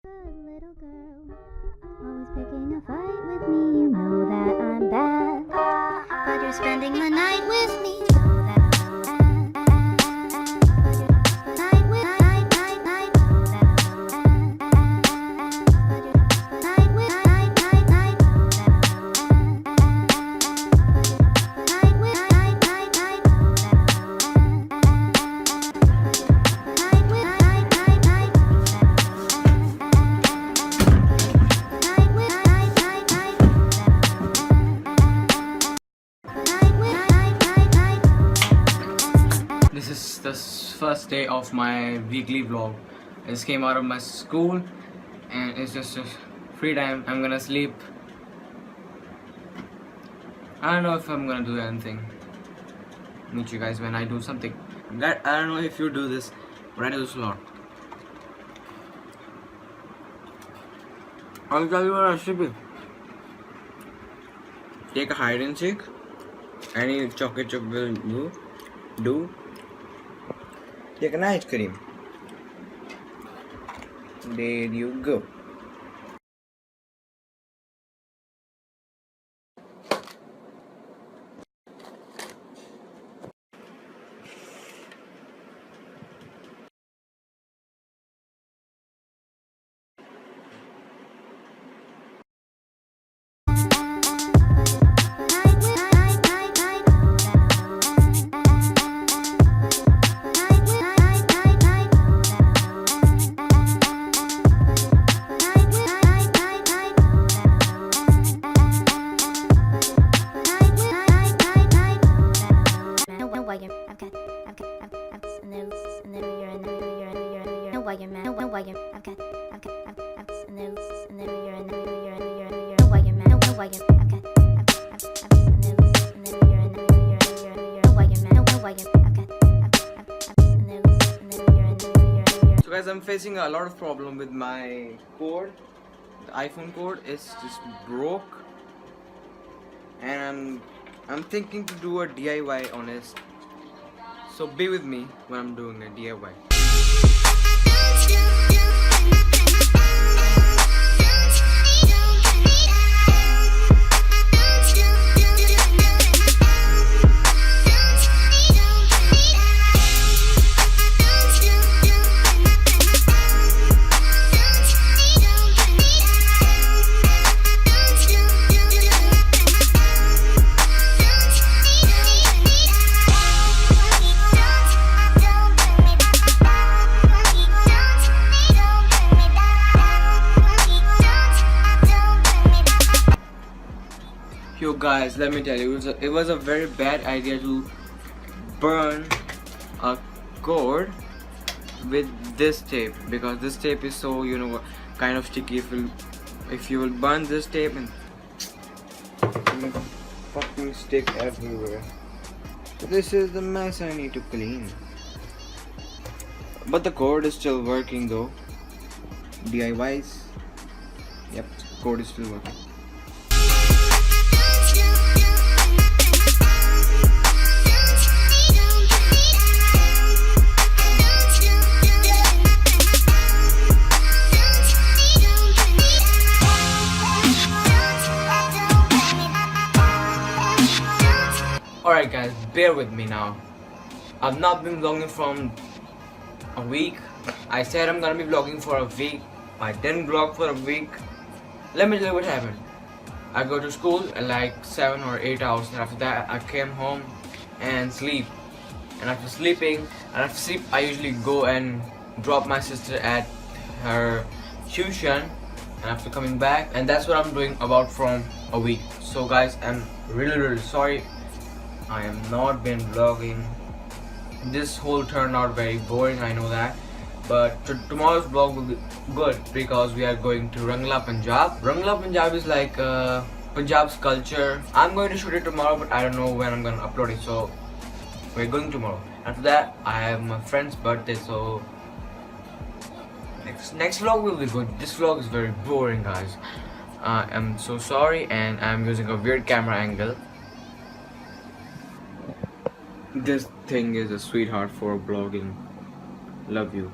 Little girl, always picking a fight with me. You know that I'm bad, but you're spending the night with me. You know that I'm bad, but you're night with night, night, night. You know that I'm bad, but you're night with night, night, night. You know that I'm bad, night with night, night, night. You know that I'm bad, night with night, night, night. This is the first day of my weekly vlog. I just came out of my school and it's just free time. I'm gonna sleep. I don't know if I'm gonna do anything. Meet you guys when I do something. I don't know if you do this, but I do this a lot. I'll tell you what I should be. Take a hide and seek. Any chocolate chip will do. Take an ice cream. There you go. So guys, I'm facing a lot of problem with my cord. The iPhone cord is just broke, and I'm thinking to do a DIY on it. So be with me when I'm doing a DIY. Yo guys, let me tell you, it was a very bad idea to burn a cord with this tape, because this tape is so, you know, kind of sticky. If you will burn this tape, and it will fucking stick everywhere. So this is the mess I need to clean. But the cord is still working though. DIYs. Yep, cord is still working. Alright guys, bear with me now. I've not been vlogging from a week. I said I'm gonna be vlogging for a week. I didn't vlog for a week. Let me tell you what happened. I go to school at like 7 or 8 hours, and after that I came home and sleep. And after sleeping, I usually go and drop my sister at her tuition, and after coming back, and that's what I'm doing about from a week. So guys, I'm really sorry I am not been vlogging. This whole turned out very boring, I know that, but tomorrow's vlog will be good because we are going to Rangla, Punjab. Rangla, Punjab is like Punjab's culture. I'm going to shoot it tomorrow, but I don't know when I'm going to upload it, so we're going tomorrow. After that, I have my friend's birthday, so next vlog will be good. This vlog is very boring, guys. I'm so sorry, and I'm using a weird camera angle. This thing is a sweetheart for vlogging. Love you.